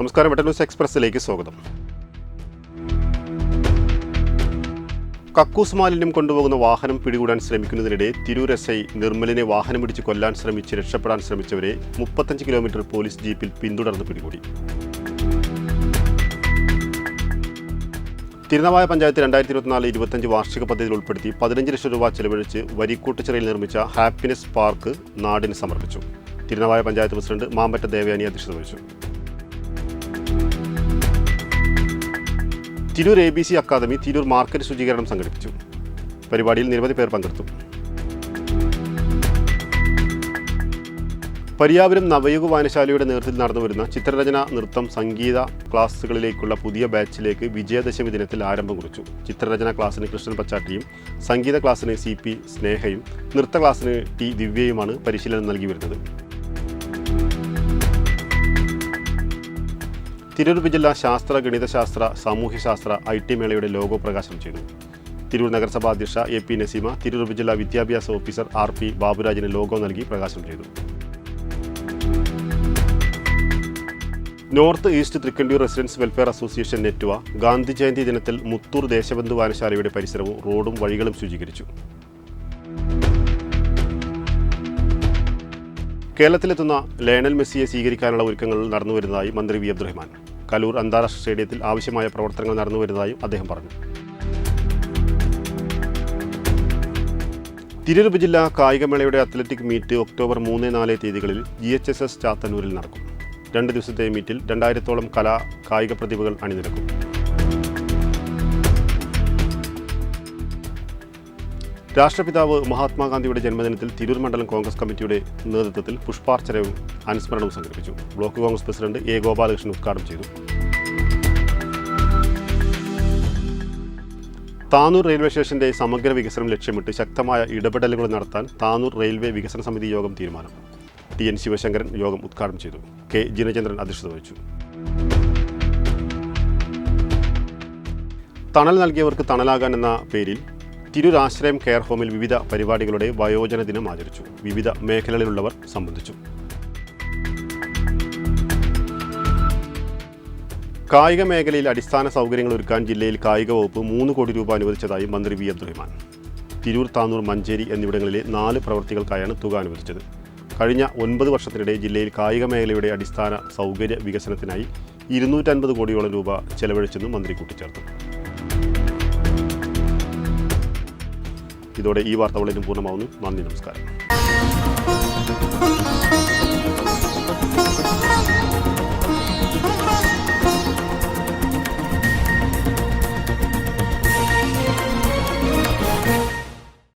നമസ്കാരം, butter news എക്സ്പ്രസിലേക്ക് സ്വാഗതം. കക്കൂസ് മാലിന്യം കൊണ്ടുപോകുന്ന വാഹനം പിടികൂടാൻ ശ്രമിക്കുന്നതിനിടെ തിരൂർ എസ് ഐ നിർമ്മലിനെ വാഹനമിടിച്ച് കൊല്ലാൻ ശ്രമിച്ച് രക്ഷപ്പെടാൻ ശ്രമിച്ചവരെ 35 കിലോമീറ്റർ പോലീസ് ജീപ്പിൽ പിന്തുടർന്ന് പിടികൂടി. തിരുനാവായ പഞ്ചായത്ത് 2024-25 വാർഷിക പദ്ധതിയിൽ ഉൾപ്പെടുത്തി 15 ലക്ഷം രൂപ ചെലവഴിച്ച് വരിക്കൂട്ടുചിറയിൽ നിർമ്മിച്ച ഹാപ്പിനെസ് പാർക്ക് നാടിന് സമർപ്പിച്ചു. തിരുനാവായ പഞ്ചായത്ത് പ്രസിഡന്റ് മാമ്പറ്റ ദേവയാനി അധ്യക്ഷത വഹിച്ചു. Tirur ABC academy Tirur market ശുചീകരണം സംഘടിപ്പിച്ചു. പരിപാടിയിൽ നിരവധി പേർ പങ്കെടുത്തു. പരിയാപുരം നവയുഗ വായനശാലയുടെ നേതൃത്വത്തിൽ നടന്നുവരുന്ന ചിത്രരചന, നൃത്തം, സംഗീത ക്ലാസുകളിലേക്കുള്ള പുതിയ ബാച്ചിലേക്ക് വിജയദശമി ദിനത്തിൽ ആരംഭം കുറിച്ചു. ചിത്രരചന ക്ലാസ്സിന് കൃഷ്ണൻ പച്ചാട്ടിയും, സംഗീത ക്ലാസ്സിന് CP സ്നേഹയും, നൃത്ത ക്ലാസ്സിന് T ദിവ്യയുമാണ് പരിശീലനം നൽകി വരുന്നത്. തിരൂർ ഉപജില്ലാ ശാസ്ത്ര, ഗണിതശാസ്ത്ര, സാമൂഹ്യശാസ്ത്ര IT മേളയുടെ ലോഗോ പ്രകാശനം ചെയ്തു. തിരൂർ നഗരസഭാ അധ്യക്ഷ AP നസീമ, തിരൂർ ഉപജില്ലാ വിദ്യാഭ്യാസ ഓഫീസർ RP ബാബുരാജിന് ലോഗോ നൽകി പ്രകാശനം ചെയ്തു. North east Thrikkandiyur residence welfare association നെറ്റ്വ ഗാന്ധി ജയന്തി ദിനത്തിൽ മുത്തൂർ ദേശബന്ധു വായനശാലയുടെ പരിസരവും റോഡും വഴികളും ശുചീകരിച്ചു. കേരളത്തിലെത്തുന്ന ലയണൽ മെസ്സിയെ സ്വീകരിക്കാനുള്ള ഒരുക്കങ്ങൾ നടന്നുവരുന്നതായി മന്ത്രി V അബ്ദുറഹ്മാൻ. കലൂർ അന്താരാഷ്ട്ര സ്റ്റേഡിയത്തിൽ ആവശ്യമായ പ്രവർത്തനങ്ങൾ നടന്നുവരുന്നതായും അദ്ദേഹം പറഞ്ഞു. തിരൂർ ഉപജില്ലാ കായികമേളയുടെ അത്ലറ്റിക് മീറ്റ് ഒക്ടോബർ 3-4 തീയതികളിൽ GHSS ചാത്തന്നൂരിൽ നടക്കും. 2 ദിവസത്തെ മീറ്റിൽ 2000-ഓളം കായിക പ്രതിഭകൾ അണിനിരക്കും. രാഷ്ട്രപിതാവ് മഹാത്മാഗാന്ധിയുടെ ജന്മദിനത്തിൽ തിരൂർ മണ്ഡലം കോൺഗ്രസ് കമ്മിറ്റിയുടെ നേതൃത്വത്തിൽ പുഷ്പാർച്ചനയും അനുസ്മരണവും സംഘടിപ്പിച്ചു. Block Congress president A Gopalakrishnan ഉദ്ഘാടനം ചെയ്തു. താനൂർ റെയിൽവേ സ്റ്റേഷന്റെ സമഗ്ര വികസനം ലക്ഷ്യമിട്ട് ശക്തമായ ഇടപെടലുകൾ നടത്താൻ താനൂർ റെയിൽവേ വികസന സമിതി യോഗം തീരുമാനം. TN ശിവശങ്കരൻ യോഗം ഉദ്ഘാടനം ചെയ്തു. K ജിനചന്ദ്രൻ അധ്യക്ഷത വഹിച്ചു. തണൽ നൽകിയവർക്ക് തണലാകാൻ എന്ന പേരിൽ തിരൂർ ആശ്രയം കെയർ ഹോമിൽ വിവിധ പരിപാടികളുടെ വയോജന ദിനം ആചരിച്ചു. വിവിധ മേഖലകളിലുള്ളവർ സംബന്ധിച്ചു. കായിക മേഖലയിൽ അടിസ്ഥാന സൗകര്യങ്ങൾ ഒരുക്കാൻ ജില്ലയിൽ കായിക വകുപ്പ് 3 കോടി രൂപ അനുവദിച്ചതായി മന്ത്രി V അബ്ദുറഹ്മാൻ. തിരൂർ, താനൂർ, മഞ്ചേരി എന്നിവിടങ്ങളിലെ 4 പ്രവൃത്തികൾക്കായാണ് തുക അനുവദിച്ചത്. കഴിഞ്ഞ 9 വർഷത്തിനിടെ ജില്ലയിൽ കായിക മേഖലയുടെ അടിസ്ഥാന സൗകര്യ വികസനത്തിനായി 250 കോടിയോളം രൂപ ചെലവഴിച്ചെന്നും മന്ത്രി കൂട്ടിച്ചേർത്തു. ഇതോടെ ഈ വാർത്ത വളരെ പൂർണ്ണമാവുന്നു. നന്ദി, നമസ്കാരം.